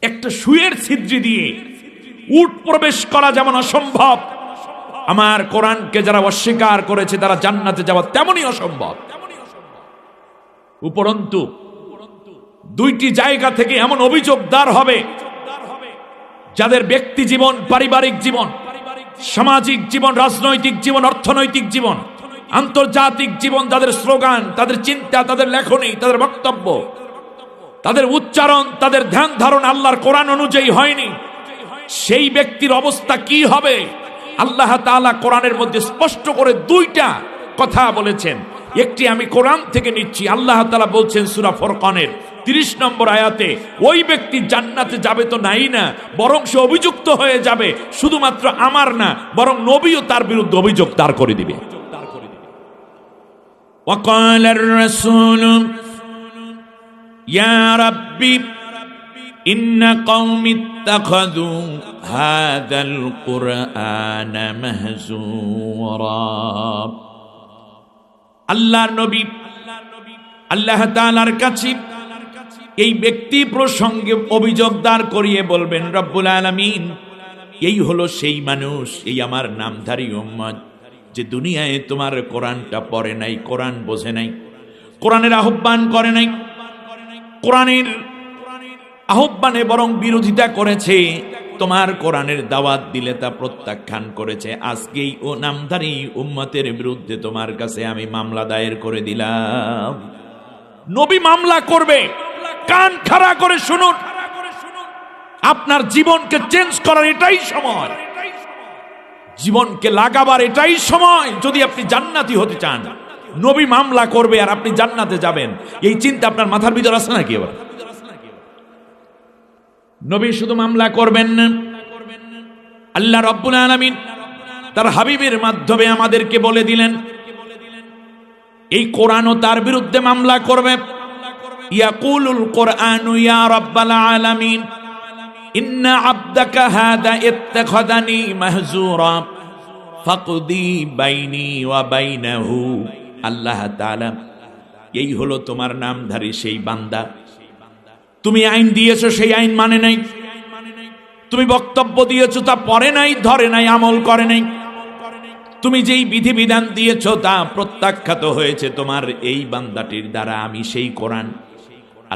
একটা সুয়ের ছিদ্রি দিয়ে উট প্রবেশ করা যেমন অসম্ভব, আমার কোরআনকে যারা অস্বীকার করেছে তারা জান্নাতে যাওয়া তেমনই অসম্ভব। উপরন্তু দুইটি জায়গা থেকে এমন অভিযোগ দাঁড় হবে, যাদের ব্যক্তি জীবন, পারিবারিক জীবন, সামাজিক জীবন, রাজনৈতিক জীবন, অর্থনৈতিক জীবন, আন্তর্জাতিক জীবন, তাদের স্লোগান, তাদের চিন্তা, তাদের লেখনী, তাদের বক্তব্য, তাদের উচ্চারণ, তাদের ধ্যান ধারণ আল্লাহর কোরআন অনুযায়ী হয়নি, সেই ব্যক্তির অবস্থা কি হবে? আল্লাহ তাআলা কোরআনের মধ্যে স্পষ্ট করে দুইটা কথা বলেছেন। একটি আমি কোরআন থেকে নিচ্ছি। আল্লাহ তাআলা বলছেন সূরা ফুরকানের 30 নম্বর আয়াতে, ওই ব্যক্তি জান্নাতে যাবে তো নাই না, বরং সে অভিযুক্ত হয়ে যাবে। শুধুমাত্র আমার না, বরং নবীও তার বিরুদ্ধে অভিযোগ দাঁড় করে দিবে। ওয়াকালার রাসূল ইয়া রাব্বি ইন্না কওমি ইত্তাখাযু হাযাল কুরআনা মাহজুরা। আল্লাহর নবী আল্লাহ তাআলার কাছে এই ব্যক্তি প্রসঙ্গে অভিযোগ দাঁড় করিয়ে বলবেন, রব্বুল আলামিন, এই হলো সেই মানুষ, এই আমার নামধারী উম্মত, যে দুনিয়ায় তোমার কোরআনটা পড়ে নাই, কোরআন বোঝে নাই, কোরআনের আহ্বান করে নাই, কোরআনের আহ্বানে বরং বিরোধিতা করেছে, তোমার কোরআনের দাওয়াত দিলে তা প্রত্যাখ্যান করেছে। আজকেই ও নামধারী উম্মতের বিরুদ্ধে তোমার কাছে আমি মামলা দায়ের করে দিলাম। নবী মামলা করবে, কান খাড়া করে শুনুন। আপনার জীবনকে চেঞ্জ করার এটাই সময়, জীবনকে লাগাবার এটাই সময়। যদি আপনি জান্নাতি হতে চান, নবী মামলা করবে আর আপনি জান্নাতে যাবেন, এই চিন্তা আপনার মাথার ভিতর আছে নাকি? এবার নবী শুধু মামলা করবেন না, আল্লাহ রাব্বুল আলামিন তার হাবিবের মাধ্যমে আমাদেরকে বলে দিলেন, এই কোরআনও তার বিরুদ্ধে মামলা করবে। ইয়াকুলুল কোরআনু ইয়া রাব্বাল আলামিন ইন্না আবদাকা হাদা ইত্তাখাযানি মাহজুরা ফাকদি বাইনি ওয়া বাইনাহু। আল্লাহ তাআলা, এই হলো তোমার নামধারী সেই বান্দা, তুমি আইন দিয়েছো, সেই আইন মানে নাই, তুমি বক্তব্য দিয়েছো, তা পড়ে নাই, ধরে নাই, আমল করে নাই, তুমি যেই বিধিবিধান দিয়েছো তা প্রত্যাখ্যাত হয়েছে তোমার এই বান্দাটির দ্বারা। আমি সেই কোরআন,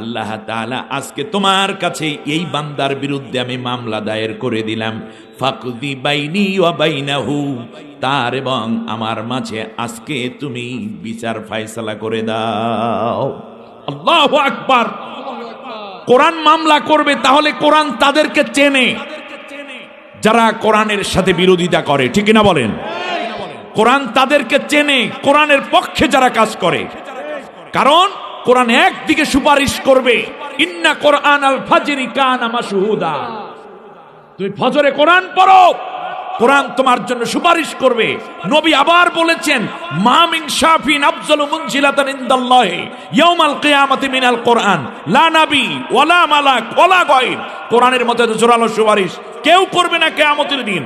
আল্লাহ তাআলা আজকে তোমার কাছে এই বান্দার বিরুদ্ধে আমি মামলা দায়ের করে দিলাম। ফাকদি বাইনি ওয়া বাইনাহু, তার এবং আমার মাঝে আজকে তুমি বিচার ফয়সালা করে দাও। আল্লাহু আকবার। কোরআন মামলা করবে, তাহলে কোরআন তাদেরকে চেনে যারা কোরআনের সাথে বিরোধিতা করে, ঠিক না বলেন? কোরআন তাদেরকে চেনে, কোরআনের পক্ষে যারা কাজ করে। কারণ কোরআন একদিকে সুপারিশ করবে, ইন্না কোরআনাল ফাজরি কানা মাশহুদা, তুমি ফজরে কোরআন পড়ো, কোরআন তোমার জন্য সুপারিশ করবে। নবী আবার বলেছেন, মা মিন শাফিন আফজালু মুনজিলাতান ইনদাল্লাহি ইয়াউমাল কিয়ামাতি মিনাল কোরআন লা নবী ওয়ালা মালাক ওয়ালা গায়র। কোরআনের মতো জোরালো সুপারিশ কেউ করবে না কিয়ামতের দিন,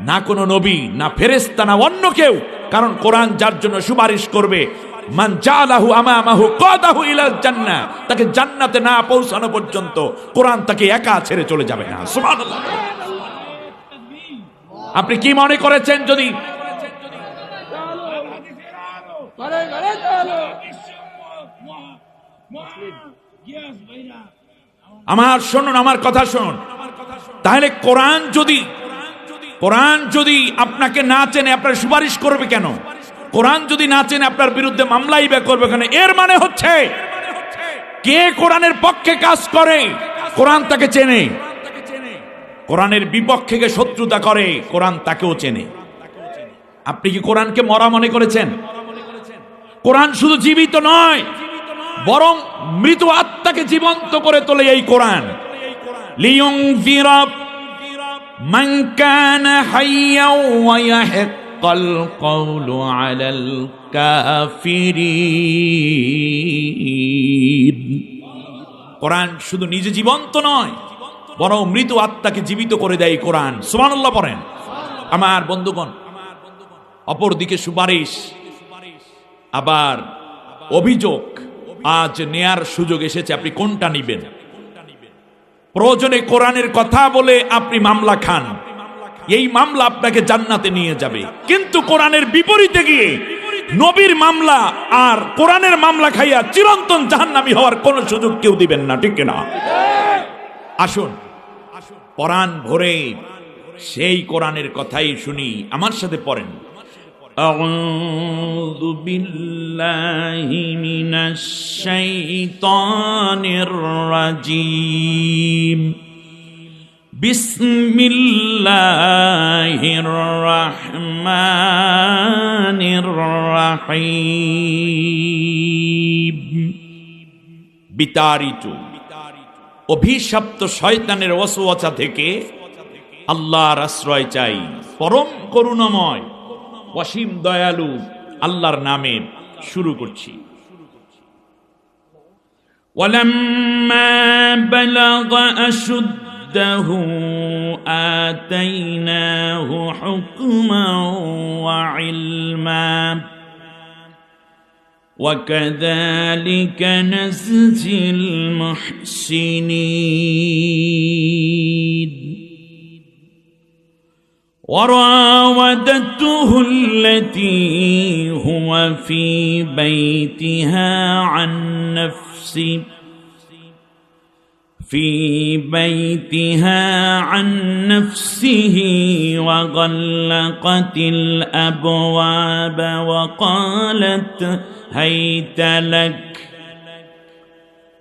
না কোনো নবী, না ফেরেশতা, না অন্য কেউ। কারণ কোরআন যার জন্য সুপারিশ করবে, মান জালাহু আমামাহু কাদাহু ইলাল জান্নাহ, তাকে জান্নাতে না পৌঁছানো পর্যন্ত কোরআন তাকে একা ছেড়ে চলে যাবে না। সুবহানাল্লাহ। আপনি কি মনে করেছেন যদি আমার শুনুন, আমার কথা শুনুন, তাহলে কোরআন যদি আপনাকে না চেনে আপনার সুপারিশ করবে কেন? কোরআন যদি না চেনে আপনার বিরুদ্ধে মামলাই বা করবে কেন? এর মানে হচ্ছে কে কোরআনের পক্ষে কাজ করে কোরআন তাকে চেনে, কোরআনের বিপক্ষে কে শত্রুতা করে কোরআন তাকেও চেনে। আপনি কি কোরআনকে মরা মনে করেছেন? কোরআন শুধু জীবিত নয়, বরং মৃত আত্মাকে জীবন্ত করে তোলে এই কোরআন। লিয়ুনযিরা মান কানা হাইয়্যা ওয়া ইয়াহিক্কাল কওলু আলাল কাফিরিন। কোরআন শুধু নিজে জীবন্ত নয়, বরং মৃত আত্মাকে জীবিত করে দেয় কোরআন। সুবহানাল্লাহ পড়েন। আমার বন্ধুগণ, অপরদিকে সুপারিশ আবার অভিযোগ আজ নেয়ার সুযোগ এসেছে, আপনি কোনটা নিবেন? প্রয়োজনে কোরআনের কথা বলে আপনি মামলা খান, এই মামলা আপনাকে জান্নাতে নিয়ে যাবে। কিন্তু কোরআনের বিপরীতে গিয়ে নবীর মামলা আর কোরআনের মামলা খাইয়া চিরন্তন জাহান্নামী হওয়ার কোন সুযোগ কেউ দিবেন না, ঠিক না? আসুন পরাণ ভরে সেই কোরআনের কথাই শুনি, আমার সাথে পড়েন। আউযু বিল্লাহি মিনাশ শাইতানির রাজীম। বিসমিল্লাহির রহমানির রহিম। বিতাড়িত অভিশপ্ত শয়তানের ওয়াসওয়াসা থেকে আল্লাহর আশ্রয় চাই। পরম করুণাময় অসীম দয়ালু আল্লাহর নামে শুরু করছি। ওয়ালাম্মা বালাগা আশুদ্দাহু আতাইনাহু হুকমান ওয়া ইলমা وكذلك نجزي المحسنين وراودته التي هو في بيتها عن نفسه وغلقت الأبواب وقالت هيت لك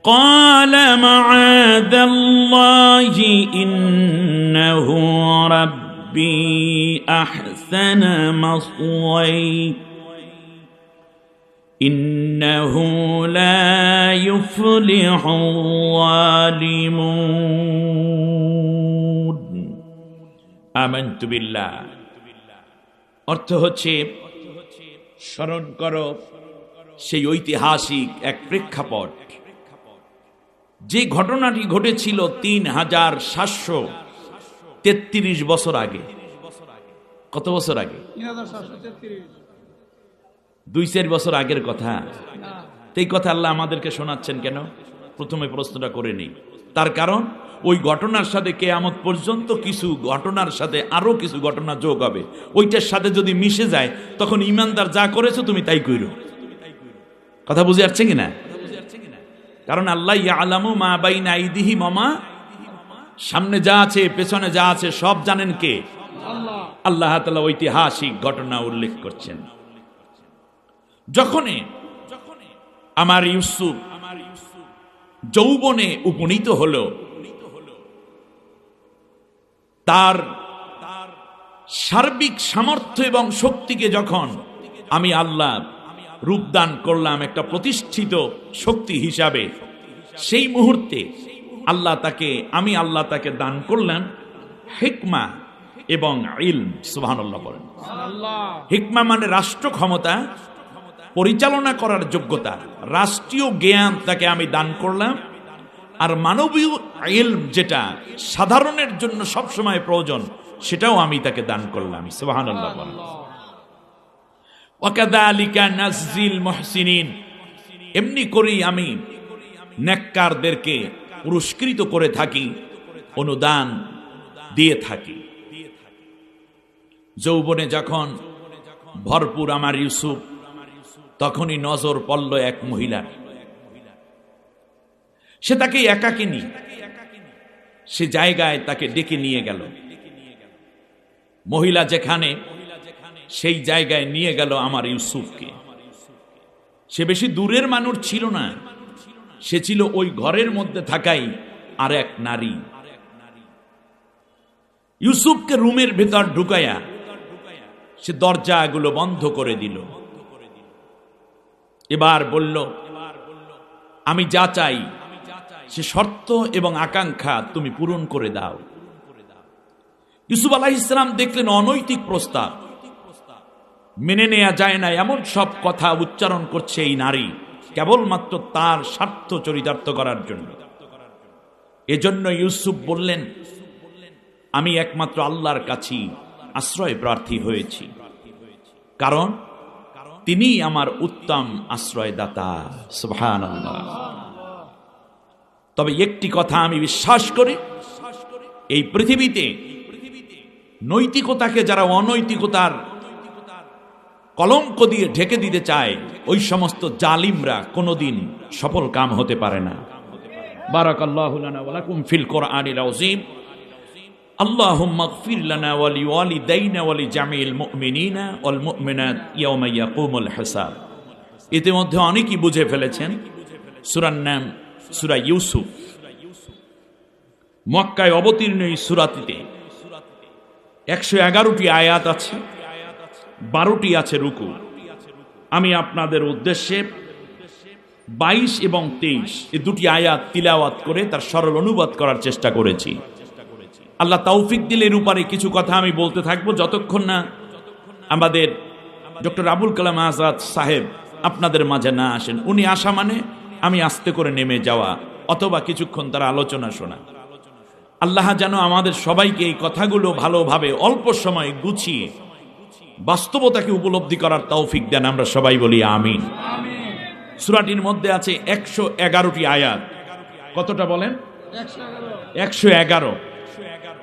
قال معاذ الله إنه ربي أحسن مثواي إنه لا يفلح الظالمون آمنت بالله। অর্থ হচ্ছে স্মরণ করো সেই ঐতিহাসিক এক প্রেক্ষাপট, যে ঘটনাটি ঘটেছিল 3733 বছর আগে। কত বছর আগে? 2-4 বছর আগের কথা। এই কথা আল্লাহ আমাদেরকে শোনাচ্ছেন কেন? প্রথমে প্রশ্নটা করে নেই। তার কারণ ওই ঘটনার সাথে কিয়ামত পর্যন্ত কিছু ঘটনার সাথে আরো কিছু ঘটনা যোগ হবে। ওইটার সাথে যদি মিশে যায় তখন ইমানদার যা করেছো তুমি তাই কইরো। কথা বুঝে যাচ্ছে কিনা? কারণ আল্লাহ ইয়ালামু মা বাইনা আইদিহিম ওয়া মা, সামনে যা আছে পেছনে যা আছে সব জানেন কে? আল্লাহ তাআলা ঐতিহাসিক ঘটনা উল্লেখ করছেন। যখন আমার ইউসুফ যৌবনে উপনীত হলো, তার সার্বিক সামর্থ্য এবং শক্তিকে যখন আমি আল্লাহ রূপদান করলাম একটা প্রতিষ্ঠিত শক্তি হিসাবে, সেই মুহূর্তে আমি আল্লাহ তাকে দান করলাম হিকমা এবং ইলম। সুবহানাল্লাহ বলেন। হিকমা মানে রাষ্ট্র ক্ষমতা পরিচালনা করার যোগ্যতা, রাষ্ট্রীয় জ্ঞান তাকে আমি দান করলাম। আর মানবীয় ইলম যেটা সাধারণের জন্য সবসময় প্রয়োজন, সেটাও আমি তাকে দান করলাম। সুবহানাল্লাহ বলেন। ওয়াকাযালিকা নাজজিল মুহসিনিন, এমনি করেই আমি নেককারদেরকে পুরস্কৃত করে থাকি, অনুদান দিয়ে থাকি। যৌবনে যখন ভরপুর আমার ইউসুফ, তখনই নজর পড়ল এক মহিলা। সে তাকে একাকিনী সে জায়গায় তাকে ডেকে নিয়ে গেল। মহিলা যেখানে, সেই জায়গায় নিয়ে গেল আমার ইউসুফকে। সে বেশি দূরের মানুষ ছিল না, সে ছিল ওই ঘরের মধ্যে থাকাই আর এক নারী। ইউসুফকে রুমের ভেতর ঢুকায়া সে দরজাগুলো বন্ধ করে দিল। এবার বলল, আমি যা চাই সে শর্ত এবং আকাঙ্ক্ষা তুমি পূরণ করে দাও। ইউসুফ আলাইহিস সালাম দেখলেন অনৈতিক প্রস্তাব, মেনে নেওয়া যায় না এমন সব কথা উচ্চারণ করছে এই নারী, কেবলমাত্র তার স্বার্থ চরিতার্থ করার জন্য। এজন্য ইউসুফ বললেন, আমি একমাত্র আল্লাহর কাছেই আশ্রয় প্রার্থী হয়েছি, কারণ তিনি আমার উত্তম আশ্রয়দাতা। সুবহানাল্লাহ। তবে একটি কথা আমি বিশ্বাস করি, এই পৃথিবীতে নৈতিকতাকে যারা অনৈতিকতার কলঙ্ক দিয়ে ঢেকে দিতে চায়, ওই সমস্ত জালিমরা কোনোদিন সফল কাম হতে পারে না। বারাকাল্লাহু লানা ওয়া লাকুম ফিল কোরআনিল আযীম। আল্লাহুম্মা ইগফির লানা ওয়া লিওয়ালিদাইনা ওয়া লিজামিল মুমিনিনা ওয়াল মুমিনাত ইয়াওমা ইয়াকুমুল হিসাব। ইতিমধ্যে অনেকেই বুঝে ফেলেছেন, সূরার নাম সূরা ইউসুফ। মক্কায় অবতীর্ণ এই সূরাটিতে 111টি আয়াত আছে, 12টি আছে রুকু। আমি আপনাদের উদ্দেশ্যে 22 এবং 23 এই দুটি আয়াত তিলাওয়াত করে তার সরল অনুবাদ করার চেষ্টা করেছি। আল্লাহ তৌফিক দিলে এর উপরে কিছু কথা আমি বলতে থাকবো, যতক্ষণ না আমাদের ডক্টর আবুল কালাম আজাদ সাহেব আপনাদের মাঝে না আসেন। উনি আসা মানে আমি আস্তে করে নেমে যাওয়া, অথবা কিছুক্ষণ তার আলোচনা শোনা। আল্লাহ যেন আমাদের সবাইকে এই কথাগুলো ভালোভাবে অল্প সময় গুছিয়ে বাস্তবতাকে উপলব্ধি করার তৌফিক দেন। আমরা সবাই বলি আমিন। সূরাটির মধ্যে আছে 111টি আয়াত। কতটা বলেন? 111।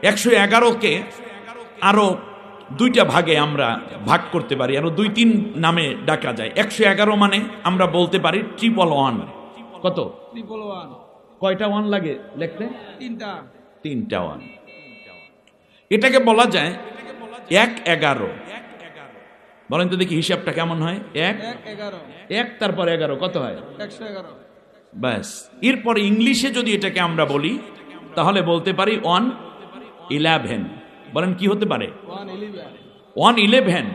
111কে আরো দুইটা ভাগে আমরা ভাগ করতে পারি, আরো 2-3 নামে ডাকা যায়। 111 মানে আমরা বলতে পারি 111। কত? 111। কয়টা ওয়ান লাগে লিখতে? তিনটা ওয়ান। এটাকে বলা যায় 1-11। বলেন তো দেখি হিসাবটা কেমন হয়? 1 তারপর 11 কত হয়? 111। ব্যাস। এরপরে ইংলিশে যদি এটাকে আমরা বলি তাহলে বলতে পারি 111। বলেন কি হতে পারে? 111।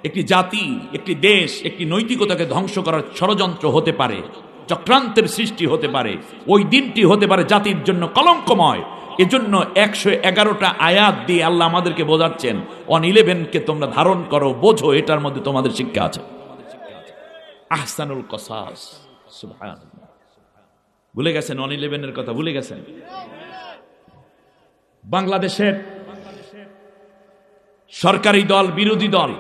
একটি জাতি, একটি দেশ, একটি নৈতিকতাকে ধ্বংস করার ষড়যন্ত্র হতে পারে, চক্রান্তের সৃষ্টি হতে পারে। ওই দিনটি হতে পারে জাতির জন্য কলঙ্কময়। এজন্য 111টা আয়াত দিয়ে আল্লাহ আমাদেরকে বোঝাচ্ছেন 111কে তোমরা ধারণ করো, বোঝো, এটার মধ্যে তোমাদের শিক্ষা আছে। আহসানুল কসাস। সুবহানাল্লাহ। ভুলে গেছেন 111-এর কথা? ভুলে গেছেন? বাংলাদেশের সরকারি দল, বিরোধী দল,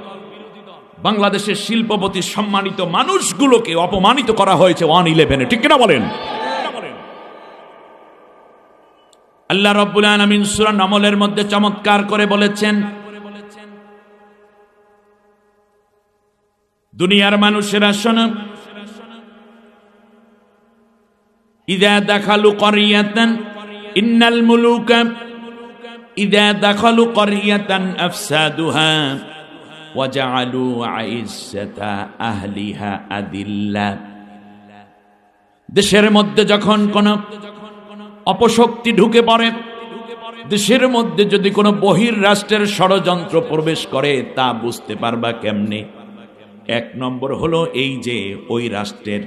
বাংলাদেশের শিল্পপতি সম্মানিত মানুষগুলোকে অপমানিত করা হয়েছে 111-এ। ঠিক কিনা বলেন? আল্লাহ রাব্বুল আলামিন সূরা নামলের মধ্যে চমৎকার করে বলেছেন, দুনিয়ার মানুষেরা শোনো, ইযা দাখালু ক্বরিয়াতান ইন্নাল মুলুকা ইযা দাখালু ক্বরিয়াতান আফসাদুহা ওয়া জাআলু আইজ্জাতা আহলিহা আদিল্লা। দেশের মধ্যে যখন কোন অপশক্তি ঢুকে পড়ে, দেশের মধ্যে যদি কোনো বহির রাষ্ট্রের ষড়যন্ত্র প্রবেশ করে, তা বুঝতে পারবা কেমনে? 1 নম্বর হলো এই যে ওই রাষ্ট্রের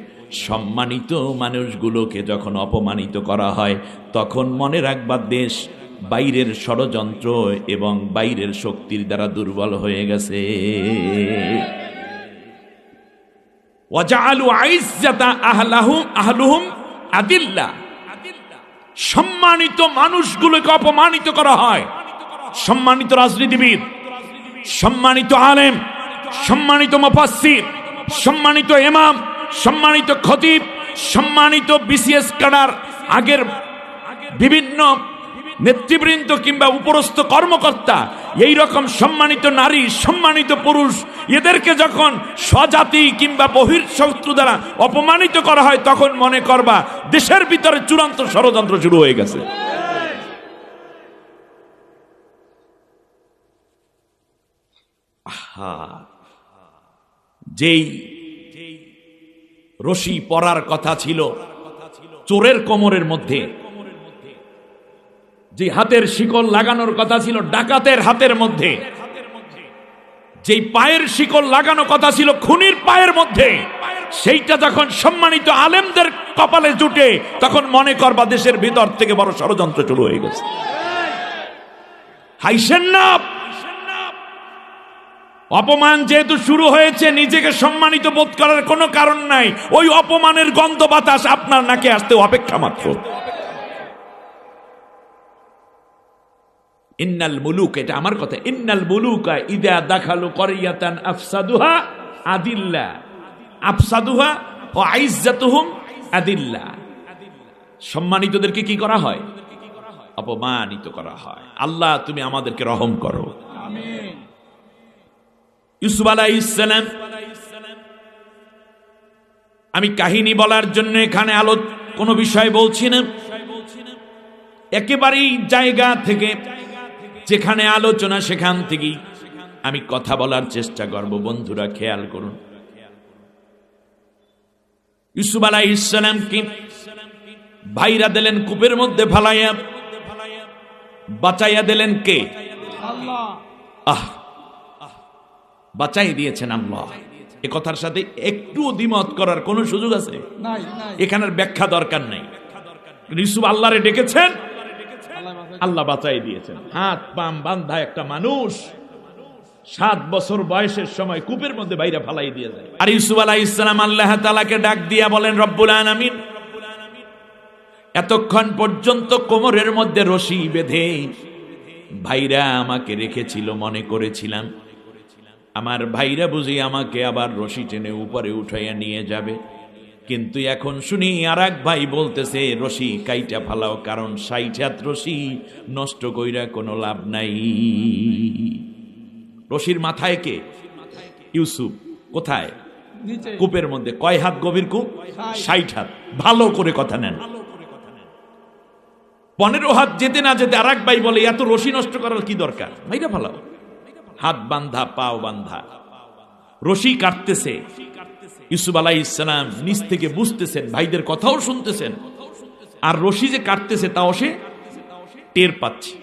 সম্মানিত মানুষগুলোকে যখন অপমানিত করা হয়, তখন মনে রাখবা দেশ বাইরের ষড়যন্ত্র এবং বাইরের শক্তির দ্বারা দুর্বল হয়ে গেছে। ওয়াজআলু আইজ্জাতা আহলুহুম আদিল্লা। সম্মানিত মানুষগুলোকে অপমানিত করা হয়। সম্মানিত রাজনীতিবিদ, সম্মানিত আলেম, সম্মানিত মুফাসসির, সম্মানিত ইমাম, সম্মানিত খতিব, সম্মানিত বিসিএস ক্যাডার, আগের বিভিন্ন নেতৃবৃন্দ কিংবা উপরস্থ কর্মকর্তা, এই রকম সম্মানিত নারী, সম্মানিত পুরুষ, এদেরকে যখন স্বজাতি কিংবা বহির শত্রু দ্বারা অপমানিত করা হয়, তখন মনে করবা দেশের ভিতরে চূড়ান্ত ষড়যন্ত্র শুরু হয়ে গেছে। যেই রশি পরার কথা ছিল চোরের কোমরের মধ্যে, যে হাতের শিকল লাগানোর কথা ছিল ডাকাতের হাতের মধ্যে, যেই পায়ের শিকল লাগানো কথা ছিল খুনির পায়ের মধ্যে, সেইটা যখন সম্মানিত আলেমদের কপালে জুটে, তখন মনে করবা দেশের ভিতর থেকে বড় ষড়যন্ত্র শুরু হয়ে গেছে। হাইসেন না, অপমান যেহেতু শুরু হয়েছে, নিজেকে সম্মানিত বোধ করার কোনো কারণ নাই। ওই অপমানের গন্ধ বাতাস আপনার নাকে আসতে অপেক্ষা মাত্র। ইন্নাল মুলুক, এটা আমার কথা, ইন্নাল মুলুকা ইযা দাখালু ক্বরিয়াতান আফসাদুহা আদিল্লা। আফসাদুহা ওয়া আইজ্জাতুহুম আদিল্লা। সম্মানিতদেরকে কি করা হয়? অপমানিত করা হয়। আল্লাহ তুমি আমাদেরকে রহম করো। আমিন। ইউসুফ আলাইহিস সালাম, আমি কাহিনী বলার জন্য এখানে কোনো বিষয় বলছি না, একেবারেই জায়গা থেকে যেখানে আলোচনা সেখান থেকেই আমি কথা বলার চেষ্টা করব। বন্ধুরা খেয়াল করুন, ইউসুফ আলাইহিস সালামকে ভাইরা দিলেন কূপের মধ্যে ফালাইয়া, বাঁচাইয়া দিলেন কে? আল্লাহ। বাঁচাই দিয়েছেন আল্লাহ। এ কথার সাথে একটু দ্বিমত করার কোনো সুযোগ আছে? নাই নাই। এখানের ব্যাখ্যা দরকার নাই। ইউসুফ আল্লাহরে ডেকেছেন, আল্লাহ বাঁচাই দিয়েছেন। হাত পাম বান্ধা একটা মানুষ 7 বছর বয়সের সময় কূপের মধ্যে বাইরে ফালাই দিয়ে যায়। আর ইউসুফ আলাইহিস সালাম আল্লাহ তাআলাকে ডাক দিয়া বলেন, রব্বুল আলামিন, এতক্ষণ পর্যন্ত কোমরের মধ্যে রশি বেঁধে ভাইরা আমাকে রেখেছিল, মনে করেছিলাম আমার ভাইরা বুঝি আমাকে আবার রশি টেনে উপরে উঠাইয়া নিয়ে যাবে, কিন্তু এখন শুনি আরেক ভাই বলতেছে রশি কাইটা ফালাও, কারণ 60 হাত রশি নষ্ট কইরা কোনো লাভ নাই। রশির মাথায় কে? ইউসুফ। কোথায়? নিচে। কূপের মধ্যে। কয় হাত গভীর কূপ? 60 হাত। ভালো করে কথা নেন। 15 হাত যেতে না যেতে আরেক ভাই বলে এত রশি নষ্ট করার কি দরকার, ভাইরা ফালাও। হাত বান্ধা, পাও বান্ধা, রশি কাটতেছে। ইউসুফ আলাইহিস সালাম নিচ থেকে বুঝতেছেন, ভাইদের কথাও শুনতেছেন, আর রশি যে কাটতেছে তাও সে টের পাচ্ছে।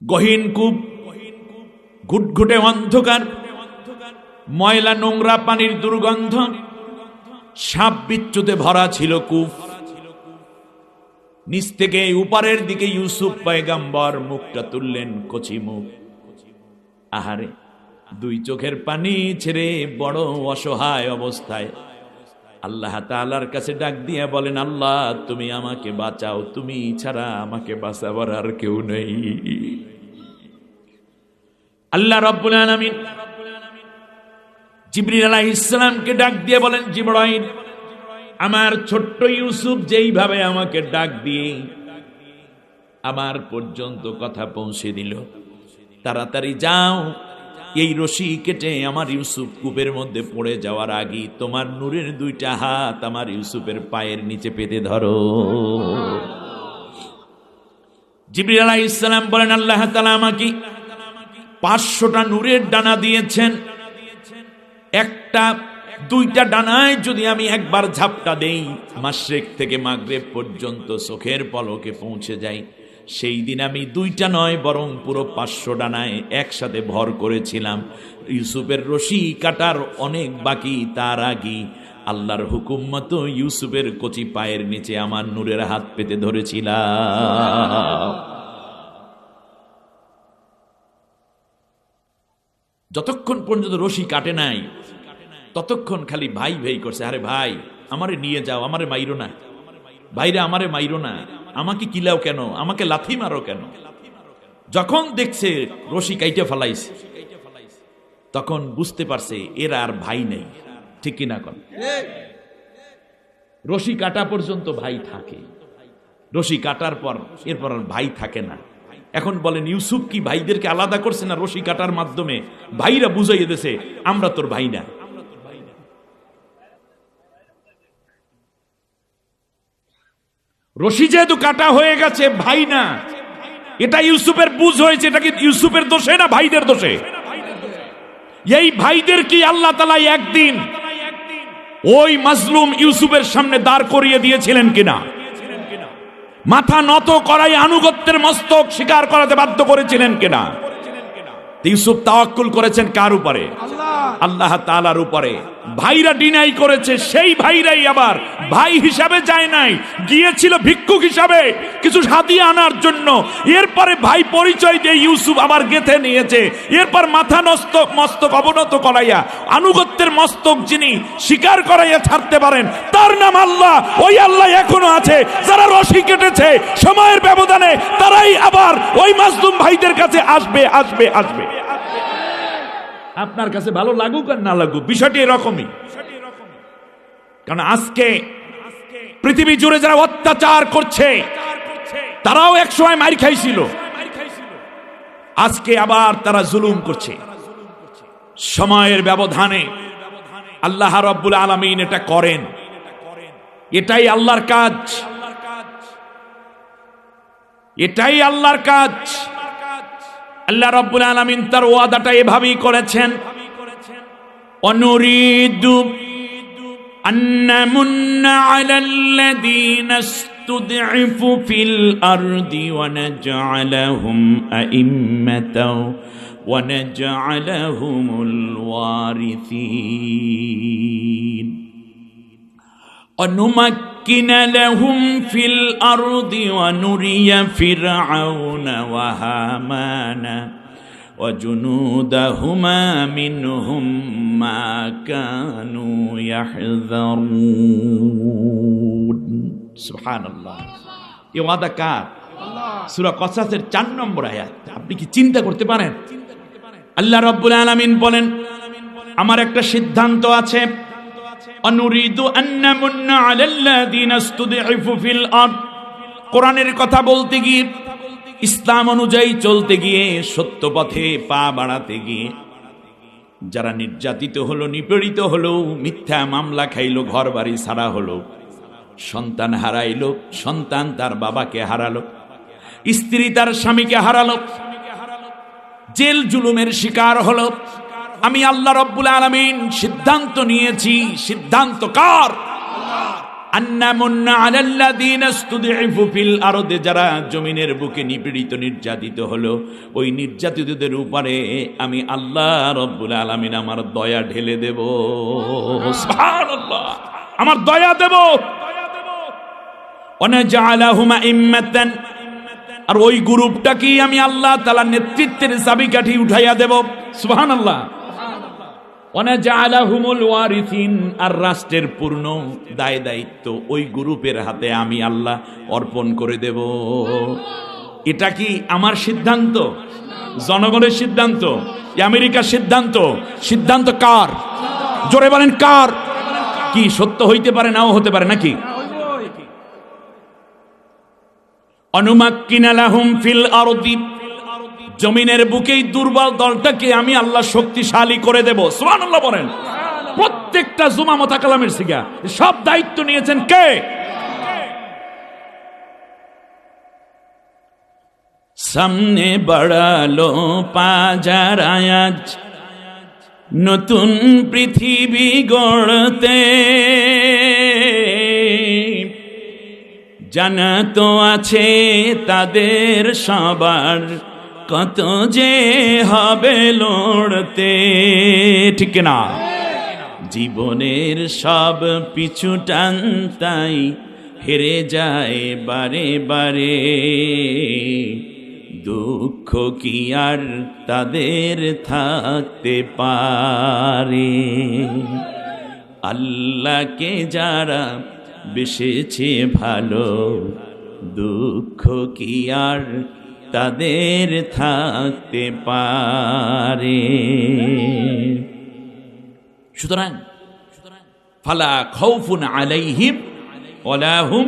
গহীন কূপ, ঘুটঘুটে অন্ধকার, ময়লা নোংরা পানির দুর্গন্ধ, সাপ বিচ্ছুতে ভরা ছিল কূপ। নিচ থেকে উপরের দিকে ইউসুফ পয়গম্বর মুখটা তুললেন, কচি মুখ। আহারে, 2 চোখের পানি ছেড়ে বড় অসহায় অবস্থায় আল্লাহ তাআলার কাছে ডাক দিয়ে বলেন, আল্লাহ তুমি আমাকে বাঁচাও, তুমি ছাড়া আমাকে বাঁচাবার আর কেউ নেই। আল্লাহ রাব্বুল আলামিন জিবরিল আলাইহিস সালামকে ডাক দিয়ে বলেন, জিবরাইল, আমার ছোট্ট ইউসুফ যেইভাবে আমাকে ডাক দিয়ে আমার পর্যন্ত কথা পৌঁছে দিল, তাড়াতাড়ি যাও, এই রশি কেটে আমার ইউসুফ কূপের মধ্যে পড়ে যাওয়ার আগে তোমার নূরের 2টা হাত আমার ইউসুফের পায়ের নিচে পেতে ধরো। জিবরিল আলাইহিস সালাম বলেন, আল্লাহ তাআলা আমাকে 500টা নূরের ডানা দিয়েছেন, একটা 2টা ডানায় যদি আমি একবার ঝাপটা দেই, মাশরিক থেকে মাগরিব পর্যন্ত চোখের পলকে পৌঁছে যাই। সেই দিন আমি 2টা নয় বরং পুরো 500 ডানায় একসাথে ভর করেছিলাম। ইউসুফের রশি কাটার অনেক বাকি, তার আগে আল্লাহর হুকুম মতো ইউসুফের কচি পায়ের নিচে আমার নূরের হাত পেতে ধরেছিলাম। যতক্ষণ পর্যন্ত রশি কাটে নাই ততক্ষণ খালি ভাই ভাই করছে, আরে ভাই আমারে নিয়ে যাও, আমারে মাইরো না, ভাইরা আমারে মাইরো না, আমাকে কিলাও কেন, আমাকে লাথি মারো কেন। যখন দেখছে রশি কাইটে ফেলাইছে তখন বুঝতে পারছে এরা আর ভাই নেই, ঠিক কিনা কোন? রশি কাটা পর্যন্ত ভাই থাকে, রশি কাটার পর এরপর আর ভাই থাকে না। এখন বলেন ইউসুফ কি ভাইদেরকে আলাদা করছে না? রশি কাটার মাধ্যমে ভাইরা বুঝাইয়ে দিয়েছে আমরা তোর ভাই না। রশি যেহেতু কাটা হয়ে গেছে, ভাই না, এটা ইউসুফের বুঝ হয়েছে। এটা কি ইউসুফের দোষে না ভাইদের দোষে? এই ভাইদের কি আল্লাহ তাআলা একদিন ওই মাজলুম ইউসুফের সামনে দাঁড় করিয়ে দিয়েছিলেন কিনা? মাথা নত করাই আনুগত্যের মস্তক স্বীকার করাতে বাধ্য করেছিলেন কিনা? ইউসুফ তাওয়াক্কুল করেছেন কার উপরে? আল্লাহ তাআলার উপরে। ভাইরা ডিনাই করেছে, সেই ভাইরাই আবার ভাই হিসাবে যায় নাই, গিয়েছিল ভিক্ষুক হিসাবে কিছু হাদিয়া আনার জন্য। এরপরে ভাই পরিচয় দিয়ে ইউসুফ আবার গেথে নিয়েছে। এরপর মাথা মস্তক অবনত করাইয়া আনুগত্যের মস্তক যিনি স্বীকার করাইয়া ছাড়তে পারেন তার নাম আল্লাহ। ওই আল্লাহ এখনো আছে। যারা রশি কেটেছে সময়ের ব্যবধানে তারাই আবার ওই মাজলুম ভাইদের কাছে আসবে আসবে আসবে। আপনার কাছে ভালো লাগুক আর না লাগুক, বিষয়টি এরকমই। কারণ আজকে পৃথিবী জুড়ে যারা অত্যাচার করছে তারাও একসময় মার খাইছিল, আজকে আবার তারা জুলুম করছে। সময়ের ব্যবধানে আল্লাহ রাব্বুল আলামিন এটা করেন, এটাই আল্লাহর কাজ, এটাই আল্লাহর কাজ। আল্লাহ রাব্বুল আলামিন তার ওয়াদাটা এভাবেই করেছেন, অনুরিদু আন্নামুন্না আলাল্লাযীনা ইসতুদঈফু ফিল আরদি ওয়া নাজআলাহুম আইম্মাতাও ওয়া নাজআলাহুমুল ওয়ারিসিন ونمكن لهم في الأرض ونري فرعون وهامان وجنودهما منهم ما كانوا يحذرون سبحان الله এ ওয়াদা কার? সূরা কসাসের 4 নম্বর আয়াত। আপনি কি চিন্তা করতে পারেন? আল্লাহ রাব্বুল আলামিন বলেন, আমার একটা সিদ্ধান্ত আছে, অনুরিদু আন্নামুন্না আলাল্লাযীনা ইসতুদঈফু ফিল আরদ। কোরআনের কথা বলতে গিয়ে, ইসলাম অনুযায়ী চলতে গিয়ে, সত্য পথে পা বাড়াতে গিয়ে যারা নির্যাতিত হলো, নিপীড়িত হলো, মিথ্যা মামলা খাইলো, ঘর বাড়ি ছাড়া হলো, সন্তান হারাইলো, সন্তান তার বাবাকে হারালো, স্ত্রী তার স্বামীকে হারালো, জেল জুলুমের শিকার হলো, আমি আল্লাহ রাব্বুল আলামিন সিদ্ধান্ত নিয়েছি। সিদ্ধান্ত কার? আন্নামুন্না আলাল্লাযীনা ইসতুদঈফু ফিল আরদি, যারা জমিনের বুকে নিপীড়িত নির্যাতিত হলো, ওই নির্যাতিতদের উপরে আমি আল্লাহ রাব্বুল আলামিন আমার দয়া ঢেলে দেব। সুবহানাল্লাহ, আমার দয়া দেব। ওয়া নাজআলাহুম আইম্মাতান, আর ওই গ্রুপটাকে আমি আল্লাহ তাআলা নেতৃত্বের চাবিকাঠি উঠাইয়া দেব। সুবহানাল্লাহ। ওয়ানাজআলাহুমুল ওয়ারিসিন, আর রাষ্ট্রের পূর্ণ দায় দায়িত্ব ওই গ্রুপের হাতে আমি আল্লাহ অর্পণ করে দেব। এটা কি আমার সিদ্ধান্ত? জনগণের সিদ্ধান্ত? আমেরিকার সিদ্ধান্ত? সিদ্ধান্ত কার? জোরে বলেন কার? কি সত্য হইতে পারে, নাও হতে পারে নাকি? অনুমাক্কিনা লাহুম ফিল আরদি, জমিনের বুকেই দুর্বল দলটাকে আমি আল্লাহ শক্তিশালী করে দেব। সুবহানাল্লাহ বলেন। প্রত্যেকটা জুমা মাতা কালামের সিগা, সব দায়িত্ব নিয়েছেন কে? সামনে বাড়ালো পাজার আয়াজ, নতুন পৃথিবী গড়তে, জানা তো আছে তাদের সবার কত যে হবে লড়তে, ঠিক না? জীবনের সব পিছু টান তাই হেরে যায় বারে বারে, দুঃখ কি আর তাদের থাকতে পারে? আল্লাহকে যারা বেসেছে ভালো, দুঃখ কি আর তাদের থাকতে পারে? সুতরাং ফালা খাউফুন আলাইহিম ওয়ালা হুম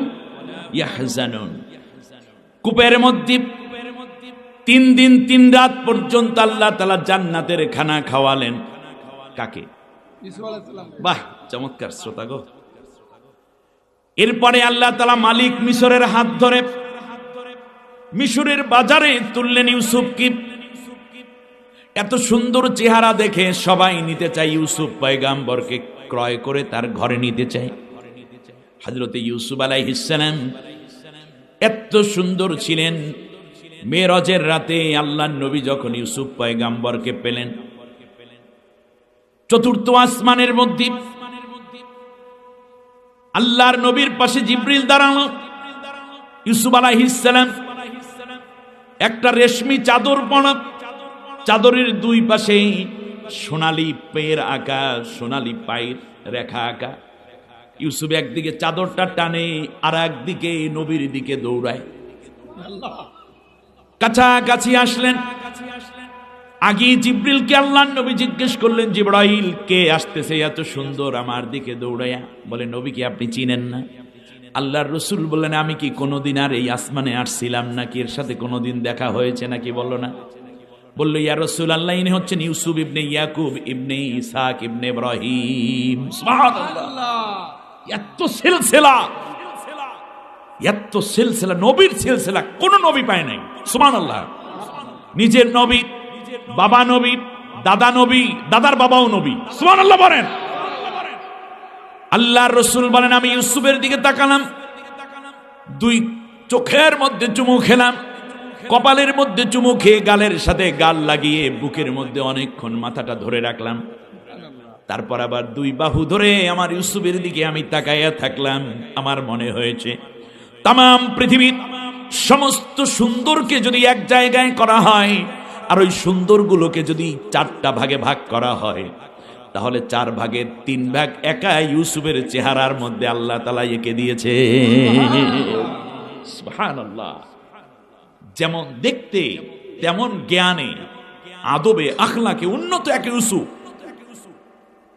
ইয়াহজানুন। কূপের মধ্যে 3 দিন 3 রাত পর্যন্ত আল্লাহ তাআলা জান্নাতের খানা খাওয়ালেন। কাকে? বাহ, চমৎকার শ্রোতা গো। এরপরে আল্লাহ তাআলা মালিক মিশরের হাত ধরে মিশরের বাজারে তুললেন ইউসুফকে। এত সুন্দর চেহারা দেখে সবাই নিতে চায়, ইউসুফ পয়গাম্বরকে ক্রয় করে তার ঘরে নিতে চায়। হযরতে ইউসুফ আলাইহিস সালাম এত সুন্দর ছিলেন, মেরাজের রাতে আল্লাহর নবী যখন ইউসুফ পয়গাম্বরকে পেলেন, চতুর্থ আসমানের মধ্যে আল্লাহর নবীর পাশে জিবরিল দাঁড়ানো। ইউসুফ আলাইহিস সালাম একটা রেশমি চাদর পরা, চাদরের 2 পাশে সোনালী পেয়ের আঁকা, সোনালী পায়ের রেখা আঁকা। ইউসুফ একদিকে চাদরটা টানে আর একদিকে নবীর দিকে দৌড়ায়। কাছাকাছি আসলেন, আগে জিব্রিলকে আল্লাহর নবী জিজ্ঞেস করলেন, জিবরাইল কে আসতেছে এত সুন্দর আমার দিকে দৌড়াইয়া? বলে, নবীকে আপনি চিনেন না? আল্লাহর রাসূল বললেন, আমি কি কোনোদিন আর এই আসমানে আসছিলাম নাকি? এর সাথে কোনোদিন দেখা হয়েছে নাকি? বললো না। বললো, ইয়া রাসূলুল্লাহ, ইনি হচ্ছেন ইউসুফ ইবনে ইয়াকুব ইবনে ইসহাক ইবনে ইব্রাহিম। সুবহানাল্লাহ। আল্লাহ এত সিলসিলা, এত সিলসিলা, নবীর সিলসিলা কোন নবী পায় নাই। সুবহানাল্লাহ। নিজের নবী, বাবা নবী, দাদা নবী, দাদার বাবাও নবী। সুবহানাল্লাহ বলেন। আল্লাহর রাসূল বলেন, আমি ইউসুফের দিকে তাকালাম, দুই চোখের মধ্যে চুমু খেলাম, কপালের মধ্যে চুমু খেয়ে গালের সাথে গাল লাগিয়ে বুকের মধ্যে অনেকক্ষণ মাথাটা ধরে রাখলাম। তারপর আবার দুই বাহু ধরে আমার ইউসুফের দিকে আমি তাকাইয়া থাকলাম। আমার মনে হয়েছে তামাম পৃথিবীর সমস্ত সুন্দরকে যদি এক জায়গায় করা হয় আর ওই সুন্দরগুলোকে যদি 4টা ভাগে ভাগ করা হয়, তাহলে 4 ভাগের 3 ভাগ একা ইউসুফের চেহারার মধ্যে আল্লাহ তাআলা এঁকে দিয়েছে। সুবহানাল্লাহ। যেমন দেখতে তেমন জ্ঞানে, আদবে, আখলাকে উন্নত এক ইউসুফ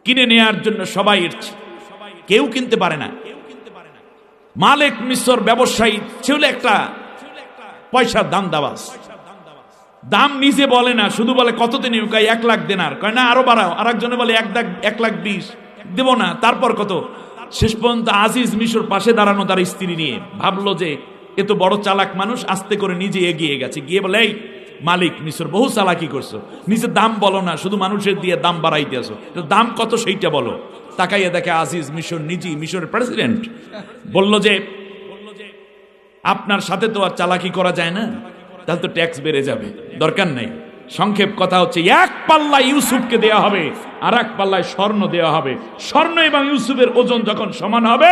কিনে নেয়ার জন্য সবাই এসেছে, কেউ কিনতে পারে না। মালিক মিশর ব্যবসায়ী ছিল একটা পয়সার দামদাবাজ। দাম নিজে বলে না, শুধু বলে কত দিন, 1 লাখ দেনার, কয় না আরো বাড়াও। আর একজনে বলে 1,20,000 দেব না, তারপর কত? শেষ পর্যন্ত আজিজ মিশর পাশে দাঁড়ানো তার স্ত্রী নিয়ে ভাবলো যে এত বড় চালাক মানুষ, আস্তে করে নিজে এগিয়ে গেছে, গিয়ে বলে, এই মালিক মিশর, বহু চালাকি করছো, নিজে দাম বলো না, শুধু মানুষের দিয়ে দাম বাড়াইতে আসো, দাম কত সেইটা বলো। তাকাইয়া দেখে আজিজ মিশর নিজেই মিশরের প্রেসিডেন্ট। বলল যে আপনার সাথে তো আর চালাকি করা যায় না, তাহলে তো ট্যাক্স বেড়ে যাবে, দরকার নাই। সংক্ষেপ কথা হচ্ছে, 1 পাল্লা ইউসুফকে দেয়া হবে, আর 1 পাল্লায় স্বর্ণ দেওয়া হবে। স্বর্ণ এবং ইউসুফের ওজন যখন সমান হবে,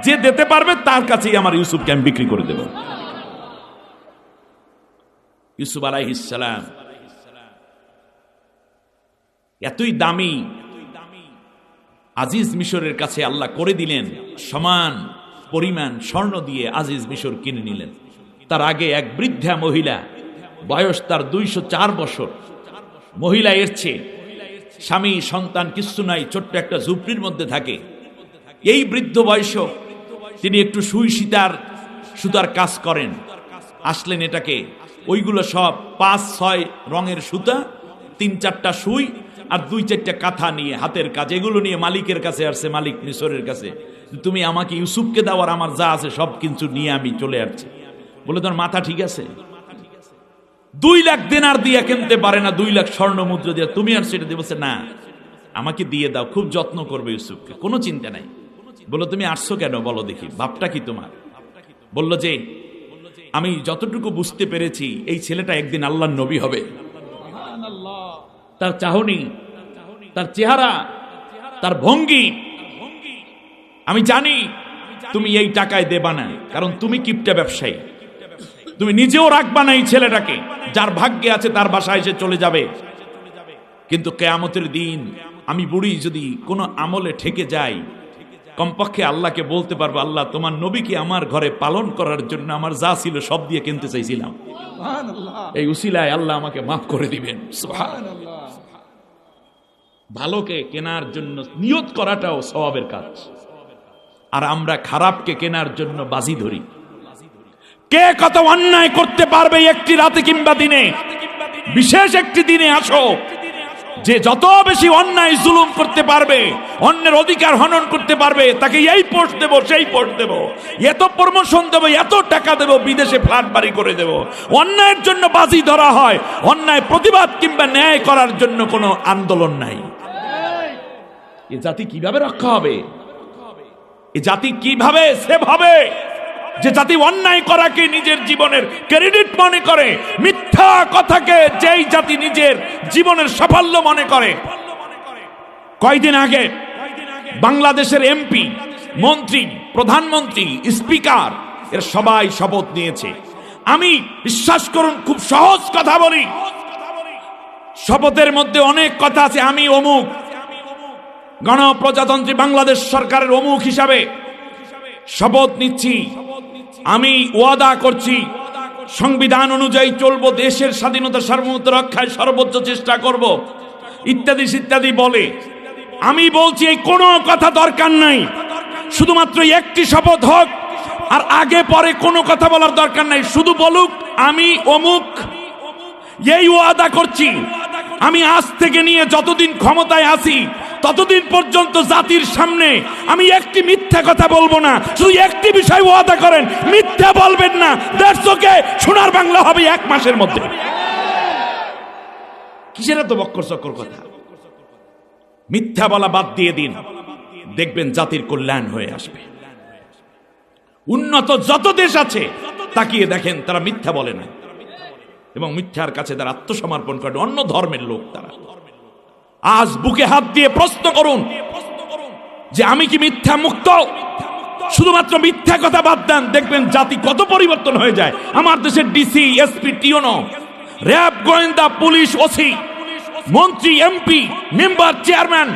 যে দিতে পারবে তার কাছেই আমার ইউসুফকে আমি বিক্রি করে দেব। ইউসুফ আলাইহিস সালাম এতই দামি, আজিজ মিশরের কাছে আল্লাহ করে দিলেন, সমান পরিমাণ স্বর্ণ দিয়ে আজিজ মিশর কিনে নিলেন। তার আগে এক বৃদ্ধা মহিলা, বয়স তার 204 বছর, মহিলা এসছে, স্বামী সন্তান কিচ্ছু নাই, ছোট্ট একটা ঝুপড়ির মধ্যে থাকে। এই বৃদ্ধ বয়স তিনি একটু সুতার কাজ করেন। আসলেন এটাকে, ওইগুলো সব 5-6 রঙের সুতা, 3-4টা সুই আর 2-4টা কাঁথা নিয়ে, হাতের কাজ, এগুলো নিয়ে মালিকের কাছে আসছে, মালিক মিশরের কাছে, তুমি আমাকে ইউসুফকে দাও, আর আমার যা আছে সব কিছু নিয়ে আমি চলে আসছি। বলে, তোর মাথা ঠিক আছে? 2 লাখ দেনার দিয়ে কিনতে পারে না, 2 লাখ স্বর্ণ মুদ্রা দিয়ে, তুমি আর সেটা দিয়ে? বলছে, না, আমাকে দিয়ে দাও, খুব যত্ন করবে ইউসুফকে, কোনো চিন্তা নাই। বললো, তুমি আসছো কেন, বলো দেখি, ভাবটা কি তোমার? বলল যে, আমি যতটুকু বুঝতে পেরেছি, এই ছেলেটা একদিন আল্লাহর নবী হবে। তার চাহনি, তার চেহারা, তার ভঙ্গি, আমি জানি তুমি এই টাকায় দেবা না, কারণ তুমি কিপটা ব্যবসায়ী, তুমি নিজেও রাখবা না এই ছেলেটাকে, যার ভাগ্যে আছে তার বাসায় এসে চলে যাবে। কিন্তু কিয়ামতের দিন আমি বুড়ি যদি কোনো আমলে ঠেকে যাই, কমপক্ষে আল্লাহকে বলতে পারবো, আল্লাহ তোমার নবীকে আমার ঘরে পালন করার জন্য আমার যা ছিল সব দিয়ে কিনতে চাইছিলাম, এই উসিলায় আল্লাহ আমাকে মাফ করে দিবেন। সুবহানাল্লাহ। ভালোকে কেনার জন্য নিয়ত করাটাও সওয়াবের কাজ, আর আমরা খারাপকে কেনার জন্য বাজি ধরি। কে কত অন্যায় করতে পারবে একটি রাতে কিংবা দিনে? বিশেষ একটি দিনে আসো, যে যত বেশি অন্যায় জুলুম করতে পারবে, অন্যের অধিকার হনন করতে পারবে, তাকে এই পোস্ট দেব, সেই পোস্ট দেব, এত প্রমোশন দেব, এত টাকা দেব, বিদেশে ফ্ল্যাট বাড়ি করে দেব। অন্যায়ের জন্য বাজি ধরা হয়, অন্যায় প্রতিবাদ কিংবা ন্যায় করার জন্য কোনো আন্দোলন নাই। এ জাতি কিভাবে রক্ষা হবে? এ জাতি কিভাবে সেভ হবে? যে জাতি অন্যায় করাকে নিজের জীবনের ক্রেডিট মনে করে, মিথ্যা কথাকে যেই জাতি নিজের জীবনের সাফল্য মনে করে। কয়দিন আগে বাংলাদেশের এমপি, মন্ত্রী, প্রধানমন্ত্রী, স্পিকার, এর সবাই শপথ নিয়েছে। আমি বিশ্বাস করুন, খুব সহজ কথা বলি, শপথের মধ্যে অনেক কথা আছে। আমি অমুক গণপ্রজাতন্ত্রী বাংলাদেশ সরকারের অমুক হিসাবে শপথ নিচ্ছি, আমি ওয়াদা করছি সংবিধান অনুযায়ী চলবো, দেশের স্বাধীনতা সার্বভৌমত্ব রক্ষায় সর্বোচ্চ চেষ্টা করব, ইত্যাদি ইত্যাদি বলে। আমি বলছি এই কোনো কথা দরকার নাই, শুধুমাত্র একটি শপথ হোক, আর আগে পরে কোনো কথা বলার দরকার নাই। শুধু বলুক আমি অমুক, এই ওয়াদা করছি আমি আজ থেকে নিয়ে যতদিন ক্ষমতায় আছি ততদিন পর্যন্ত জাতির সামনে আমি একটি মিথ্যা কথা বলবো না। শুধু একটি বিষয় ওয়াদা করেন, মিথ্যা বলবেন না। দেড়শোকে সোনার বাংলা হবে 1 মাসের মধ্যে। কিসের এত বক্কর চক্কর কথা? মিথ্যা বলা বাদ দিয়ে দিন, দেখবেন জাতির কল্যাণ হয়ে আসবে। উন্নত যত দেশ আছে তাকিয়ে দেখেন, তারা মিথ্যা বলে না এবং মিথ্যার কাছে তারা আত্মসমর্পণ করে। অন্য ধর্মের লোক তারা। আজ বুকে হাত দিয়ে প্রশ্ন করুন যে আমি কি মিথ্যা মুক্ত? শুধুমাত্র মিথ্যা কথা বাদ দেন, দেখবেন জাতি কত পরিবর্তন হয়ে যায়। আমার দেশের ডিসি, এসপি, টিওনো, র্যাব, গোয়েন্দা, পুলিশ, ওসি, মন্ত্রী, এমপি, মেম্বার, চেয়ারম্যান,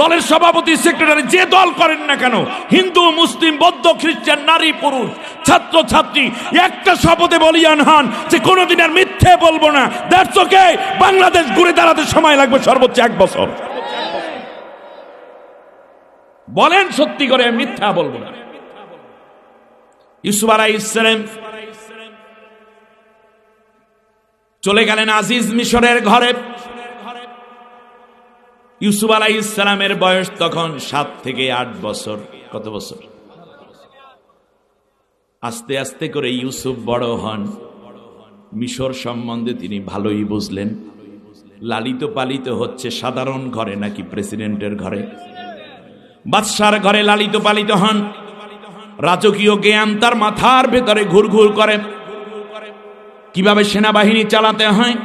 দলের সভাপতি, সেক্রেটারি, যে দল করেন না কেন, হিন্দু, মুসলিম, বৌদ্ধ, খ্রিস্টান, নারী, পুরুষ, ছাত্র, ছাত্রী, একটা শপথে বলিয়ান হন যে কোনোদিন আর মিথ্যে বলবো না। দেড়শোকে বাংলাদেশ ঘুরে দাঁড়াতে সময় লাগবে সর্বোচ্চ 1 বছর। বলেন সত্যি করে মিথ্যা বলবো না। ইউসুফ আলাইহিস সালাম চলে গেলেন আজিজ মিশরের ঘরে। ইউসুফ আলাইহিস সালামের বয়স তখন 7 থেকে 8 বছর। কত বছর? আস্তে আস্তে করে ইউসুফ বড় হন। মিশর সম্বন্ধে তিনি ভালোই বুঝলেন। লালিত পালিত হচ্ছে সাধারণ ঘরে নাকি প্রেসিডেন্টের ঘরে? বাদশার ঘরে লালিত পালিত হন। রাজকীয় জ্ঞান তার মাথার ভেতরে ঘুরঘুর করে। কিভাবে সেনাবাহিনী চালাতে হয়,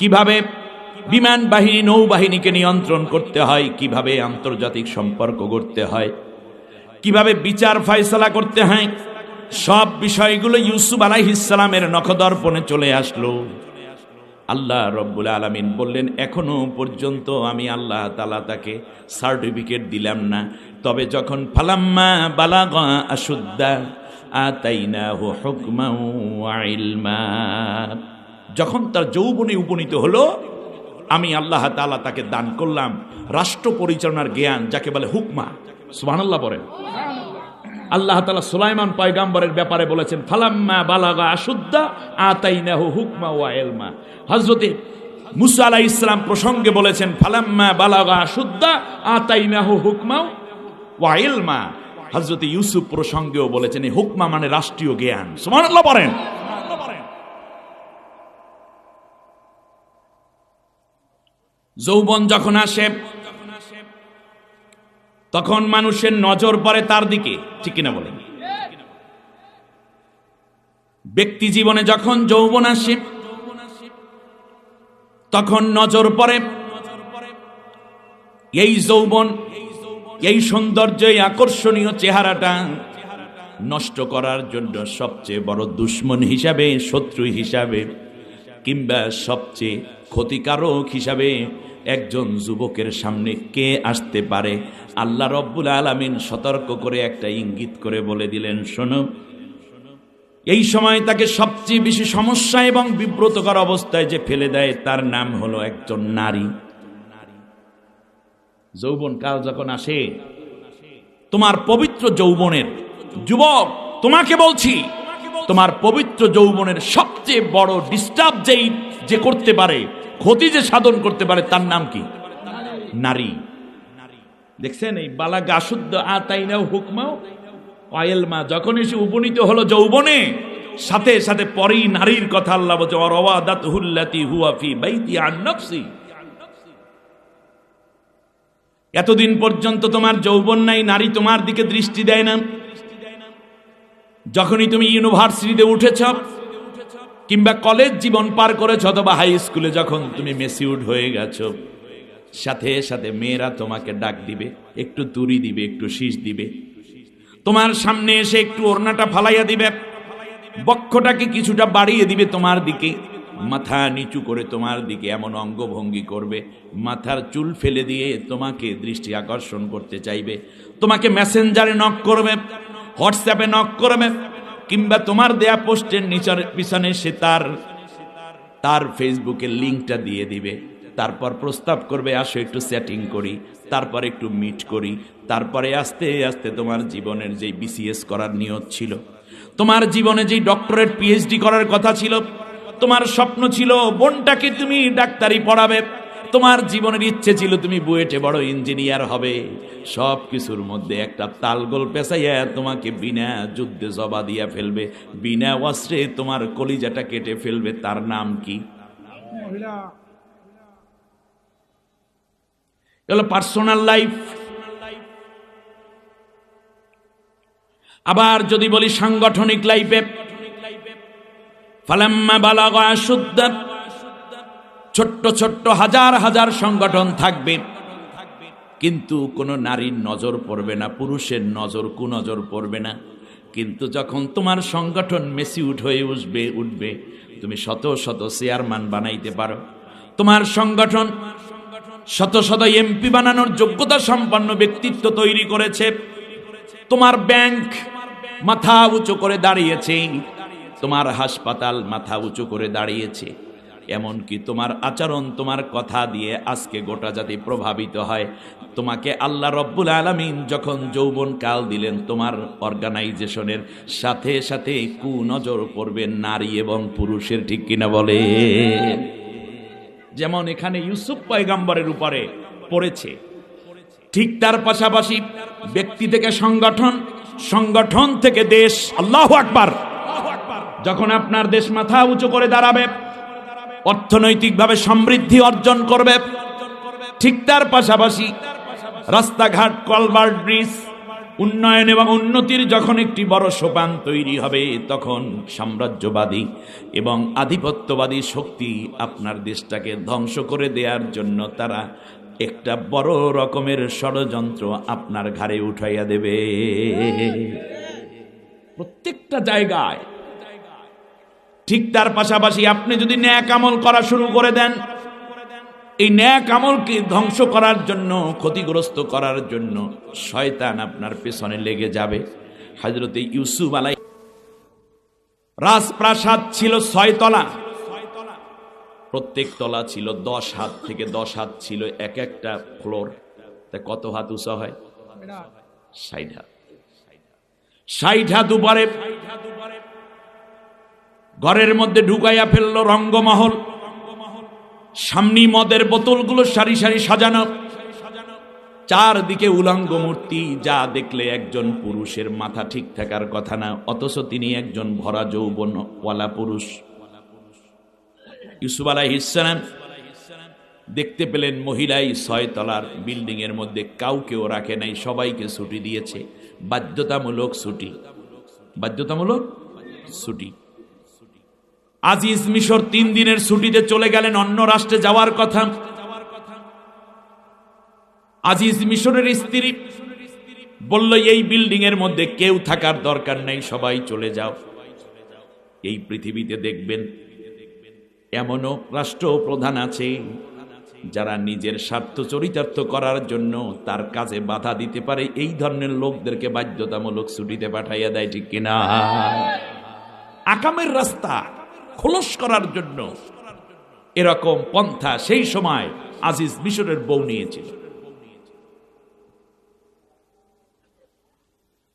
কিভাবে বিমান বাহিনী, নৌবাহিনীকে নিয়ন্ত্রণ করতে হয়, কিভাবে আন্তর্জাতিক সম্পর্ক গড়তে হয়, কিভাবে বিচার ফয়সালা করতে হয়, সব বিষয়গুলো ইউসুফ আলাইহিস সালামের নখদর্পণে চলে আসলো। আল্লাহ রব্বুল আলামিন বললেন, এখনো পর্যন্ত আমি আল্লাহ তাআলা তাকে সার্টিফিকেট দিলাম না। তবে যখন ফালাম্মা বালাগা আশুদ্দা আতাইনাহু হুকমান ওয়া ইলমা, যখন তার যৌবনে উপনীত হলো, আমি আল্লাহ তাআলা তাকে দান করলাম রাষ্ট্র পরিচালনার জ্ঞান, যাকে বলে হুকমা। সুবহানাল্লাহ বলেন। আল্লাহ তাআলা সুলাইমান পয়গম্বরের ব্যাপারে বলেছেন, ফালাম্মা বালাগা আশুদ্দা আতাইনাহু হুকমা ওয়া ইলমা। হযরতে মুসা আলাইহিস সালাম প্রসঙ্গে বলেছেন, ফালাম্মা বালাগা আশুদ্দা আতাইনাহু হুকমা ওয়া ইলমা। হযরতে ইউসুফ প্রসঙ্গেও বলেছেন, এই হুকমা মানে রাষ্ট্রীয় জ্ঞান। সুবহানাল্লাহ বলেন। যৌবন যখন আসে তখন মানুষের নজর পড়ে তার দিকে, ঠিক কিনা বলেন? ব্যক্তি জীবনে যখন যৌবন আসে তখন নজর পড়ে এই যৌবন, এই সৌন্দর্য, এই আকর্ষণীয় চেহারাটা নষ্ট করার জন্য সবচেয়ে বড় দুশ্মন হিসাবে, শত্রু হিসাবে, কিংবা সবচেয়ে ক্ষতিকারক হিসাবে একজন যুবকের সামনে কে আসতে পারে? আল্লাহ রব্বুল আলামিন সতর্ক করে একটা ইঙ্গিত করে বলে দিলেন, শোনো, এই সময় তাকে সবচেয়ে বেশি সমস্যা এবং বিব্রতকর অবস্থায় যে ফেলে দেয় তার নাম হলো একজন নারী। যৌবন কাল যখন আসে, তোমার পবিত্র যৌবনের, যুবক তোমাকে বলছি, তোমার পবিত্র যৌবনের সবচেয়ে বড় ডিস্টার্ব যে করতে পারে, ক্ষতি যে সাধন করতে পারে, তার নাম কি? নারী। দেখছেন, এই বালাগা আশুদ্ধ আতাইনাহু হুকমাও ওয়া ইলমা, যখন এসে উপনীত হলো যৌবনে, সাথে সাথে পরেই নারীর কথা আল্লাহ বলছে, ওয়ারাওয়াদাতুহুল্লাতী হুয়া ফি বাইতি আন নাফসি। এতদিন পর্যন্ত তোমার যৌবন নাই, নারী তোমার দিকে দৃষ্টি দেয় না। যখনই তুমি ইউনিভার্সিটিতে উঠেছ কিংবা কলেজ জীবন পার করেছ অথবা হাই স্কুলে যখন তুমি মেচিউরড হয়ে গেছো, সাথে সাথে মেয়েরা তোমাকে ডাক দিবে, একটু তুড়ি দিবে, একটু শীষ দিবে, তোমার সামনে এসে একটু ওড়নাটা ফালাইয়া দিবে, বক্ষটাকে কিছুটা বাড়িয়ে দিবে তোমার দিকে, মাথা নিচু করে তোমার দিকে এমন অঙ্গভঙ্গি করবে, মাথার চুল ফেলে দিয়ে তোমাকে দৃষ্টি আকর্ষণ করতে চাইবে, তোমাকে মেসেঞ্জারে নক করবে, হোয়াটসঅ্যাপে নক করবে, কিংবা তোমার দেয়া পোস্টের নিচের পিছনে সে তার ফেসবুকের লিঙ্কটা দিয়ে দিবে, তারপর প্রস্তাব করবে আসো একটু চ্যাটিং করি, তারপর একটু মিট করি, তারপরে আস্তে আস্তে তোমার জীবনের যেই বিসিএস করার নিয়ত ছিল, তোমার জীবনে যেই ডক্টরেট পিএইচডি করার কথা ছিল, তোমার স্বপ্ন ছিল বোনটাকে তুমি ডাক্তারি পড়াবে, তোমার জীবনের ইচ্ছে ছিল তুমি বুয়েটে বড় ইঞ্জিনিয়ার হবে, সব কিছুর মধ্যে একটা তালগোল পেঁচাইয়া তোমাকে বিনা যুদ্ধে জবা দিয়া ফেলবে, বিনা অস্ত্রে তোমার কলিজাটা কেটে ফেলবে। তার নাম কি? মহিলা। এগুলো পার্সোনাল লাইফ। আবার যদি বলি সাংগঠনিক লাইফে, ফালাম্মা বালাগা আশুদ্দাহ, ছোট্ট ছোট্ট হাজার হাজার সংগঠন থাকবে, কিন্তু কোনো নারীর নজর পড়বে না, পুরুষের নজর কুনজর পড়বে না। কিন্তু যখন তোমার সংগঠন মেসিউট হয়ে উঠবে, তুমি শত শত চেয়ারম্যান বানাইতে পারো, তোমার সংগঠন শত শত এমপি বানানোর যোগ্যতা সম্পন্ন ব্যক্তিত্ব তৈরি করেছে, তোমার ব্যাংক মাথা উঁচু করে দাঁড়িয়েছে, তোমার হাসপাতাল মাথা উঁচু করে দাঁড়িয়েছে, এমনকি তোমার আচরণ তোমার কথা দিয়ে আজকে গোটা জাতি প্রভাবিত হয়। তোমাকে আল্লাহ রব্বুল আলামিন যখন যৌবন কাল দিলেন, তোমার অর্গানাইজেশনের সাথে সাথে কুনজর পড়বে নারী এবং পুরুষের, ঠিক কিনা বলে? যেমন এখানে ইউসুফ পয়গম্বরের উপরে পড়েছে, ঠিক তার পাশাপাশি ব্যক্তি থেকে সংগঠন, সংগঠন থেকে দেশ। আল্লাহু আকবার। যখন আপনার দেশ মাথা উঁচু করে দাঁড়াবে, অর্থনৈতিকভাবে সমৃদ্ধি অর্জন করবে, ঠিক তার পাশাপাশি রাস্তাঘাট, কলভার্ট, ব্রিজ, উন্নয়ন এবং উন্নতির যখন একটি বড় সোপান তৈরি হবে, তখন সাম্রাজ্যবাদী এবং আধিপত্যবাদী শক্তি আপনার দেশটাকে ধ্বংস করে দেওয়ার জন্য তারা একটা বড় রকমের ষড়যন্ত্র আপনার ঘাড়ে উঠাইয়া দেবে। প্রত্যেকটা জায়গায়। ঠিক তার পাশাপাশি আপনি যদি ন্যাক আমল করা শুরু করে দেন, এই ন্যাক আমলকে ধ্বংস করার জন্য, ক্ষতিগ্রস্ত করার জন্য শয়তান আপনার পেছনে লেগে যাবে। হযরত ইউসুফ আলাইহিস রাজপ্রাসাদ ছিল 6 তলা, প্রত্যেক তলা ছিল 10 হাত থেকে 10 হাত ছিল এক একটা ফ্লোর। তা কত হাত উঁচা হয়? 60 হাত। 60 হাত উপরে ঘরের মধ্যে ঢুকাইয়া ফেললো রঙ্গমহল। সামনে মদের বোতলগুলো সারি সারি সাজানো, চারদিকে উলঙ্গ মূর্তি, যা দেখলে একজন পুরুষের মাথা ঠিক থাকার কথা না, অথচ তিনি একজন ভরা যৌবনওয়ালা পুরুষ। ইউসুফ আলাইহিস সালাম দেখতে পেলেন মহিলাই 6 তলার বিল্ডিং এর মধ্যে কাউকেও রাখে নাই, সবাইকে ছুটি দিয়েছে, বাধ্যতামূলক ছুটি, বাধ্যতামূলক ছুটি। আজিজ মিশর 3 দিনের ছুটিতে চলে গেলেন, অন্য রাষ্ট্রে যাওয়ার কথা। আজিজ মিশরের স্ত্রী বলল, এই বিল্ডিং এর মধ্যে কেউ থাকার দরকার নেই, সবাই চলে যাও। এই পৃথিবীতে দেখবেন এমনও রাষ্ট্র প্রধান আছে যারা নিজের স্বার্থ চরিতার্থ করার জন্য তার কাজে বাধা দিতে পারে, এই ধরনের লোকদেরকে বাধ্যতামূলক ছুটিতে পাঠাইয়া দেয়, ঠিক কিনা? আকামের রাস্তা খোলস করার জন্য এরকম পন্থা সেই সময় আজিজ মিশরের বউ নিয়েছিল।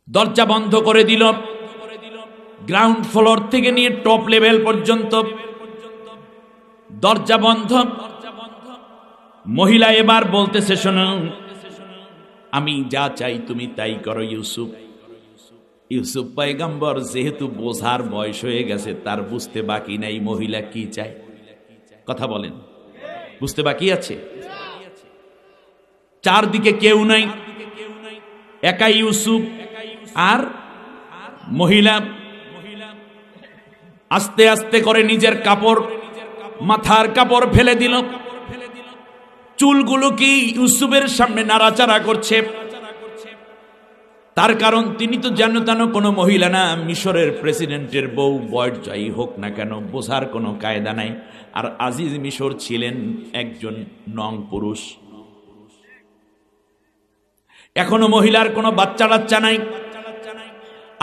দরজা বন্ধ করে দিল, গ্রাউন্ড ফ্লোর থেকে নিয়ে টপ লেভেল পর্যন্ত দরজা বন্ধ। মহিলা এবার বলতেছে, শোনো, আমি যা চাই তুমি তাই করো ইউসুফ। ইউসুফ পয়গম্বর যেহেতু বোঝার বয়স হয়ে গেছে, তার বুঝতে বাকি নাই মহিলা কি চায়। কথা বলেন, বুঝতে বাকি আছে? চারদিকে কেউ নাই, একাই ইউসুফ আর মহিলা। আস্তে আস্তে করে নিজের কাপড়, মাথার কাপড় ফেলে দিল, চুলগুলো কি ইউসুফের সামনে নাড়াচাড়া করছে। তার কারণ তিনি তো যেন তেন কোনো মহিলা না, মিশরের প্রেসিডেন্টের বউ, বয়স যাই হোক না কেন, বোঝার কোনো কায়দা নাই। আর আজিজ মিশর ছিলেন একজন নং পুরুষ। এখনো মহিলার কোনো বাচ্চা টাচ্চা নাই।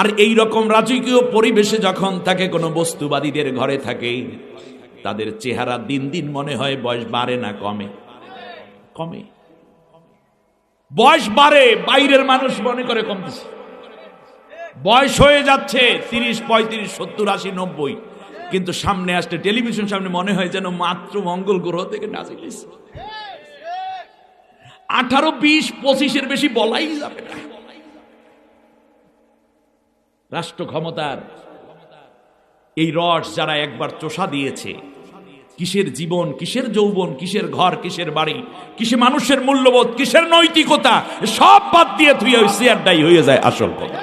আর এই রকম রাজকীয় পরিবেশে যখন থাকে, কোনো বস্তুবাদীদের ঘরে থাকে, তাদের চেহারা দিন দিন মনে হয় বয়স বাড়ে না কমে? কমে। বয়স বাড়ে, বাইরের মানুষ মনে করে কমতেছে। বয়স হয়ে যাচ্ছে 30, 35, 70, 80, 90, কিন্তু সামনে আসতে টেলিভিশন সামনে মনে হয় যেন মাত্র মঙ্গল গ্রহ থেকে নাজিল হয়েছে। 18, 20, 25-এর বেশি বলাই যাবে না। রাষ্ট্র ক্ষমতার এই রস যারা একবার চোষা দিয়েছে, কিসের জীবন, কিসের যৌবন, কিসের ঘর, কিসের বাড়ি, কিসে মানুষের মূল্যবোধ, কিসের নৈতিকতা, সব বাদ দিয়ে তুই ওই চেয়ারটাই হয়ে যায় আসল কথা।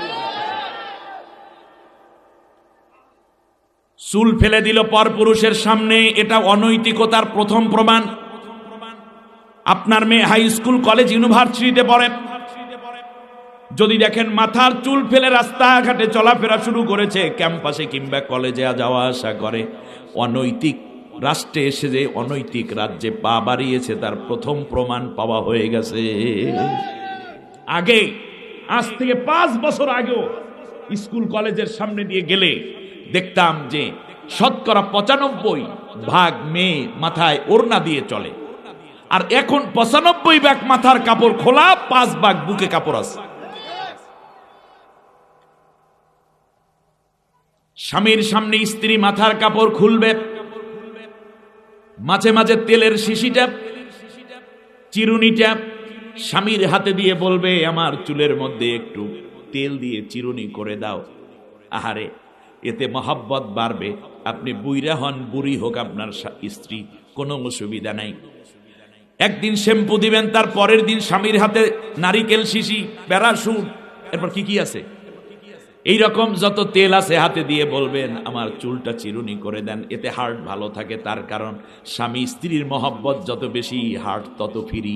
চুল ফেলে দিল পরপুরুষের সামনে, এটা অনৈতিকতার প্রথম প্রমাণ। আপনার মেয়ে হাই স্কুল, কলেজ, ইউনিভার্সিটিতে পড়ে, যদি দেখেন মাথার চুল ফেলে রাস্তাঘাটে চলাফেরা শুরু করেছে, ক্যাম্পাসে কিংবা কলেজে যাওয়া আসা করে, অনৈতিক রাষ্ট্রে এসে যে অনৈতিক রাজ্যে পা বাড়িয়েছে তার প্রথম প্রমাণ পাওয়া হয়ে গেছে। আগে, আজ থেকে 5 বছর আগেও স্কুল কলেজের সামনে দিয়ে গেলে দেখতাম যে 95% মেয়ে মাথায় ওড়না দিয়ে চলে, আর এখন 95% মাথার কাপড় খোলা, 5% বুকে কাপড় আছে। স্বামীর সামনে স্ত্রী মাথার কাপড় খুলবে, মাঝে মাঝে তেলের শিশিটা, চিরুনিটা স্বামীর হাতে দিয়ে বলবে, আমার চুলের মধ্যে একটু তেল দিয়ে চিরুনি করে দাও। আহারে, এতে মহব্বত বাড়বে। আপনি বুইরা হন, বুড়ি হোক আপনার স্ত্রী, কোনো অসুবিধা নাই। একদিন শ্যাম্পু দিবেন, তার পরের দিন স্বামীর হাতে নারিকেল শিশি, প্যারাশুট, এরপর কি কি আছে, এই রকম যত তেল আছে হাতে দিয়ে বলবেন, আমার চুলটা চিরুনি করে দেন। এতে হার্ট ভালো থাকে, তার কারণ স্বামী স্ত্রীর মহব্বত যত বেশি, হার্ট তত ফ্রি।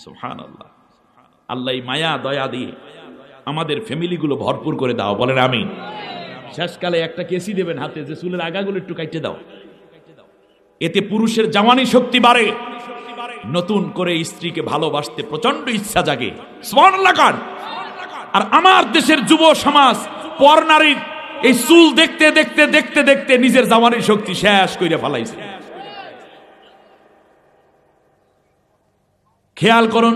সুবহানাল্লাহ। আল্লাহ মায়া দয়া দিয়ে আমাদের ফ্যামিলিগুলো ভরপুর করে দাও, বলেন আমিন। শেষকালে একটা কেসি দেবেন হাতে, যে চুলের আগাগুলো একটু কাটতে দাও। এতে পুরুষের জওয়ানি শক্তি বাড়ে, নতুন করে স্ত্রীকে ভালোবাসতে প্রচন্ড ইচ্ছা জাগে। সুবহানাল্লাহ কান। আর আমার দেশের যুব সমাজ পর নারীর এই চুল দেখতে দেখতে দেখতে দেখতে নিজের জওয়ানির শক্তি শেষ কইরা ফেলাইছে। খেয়াল করুন।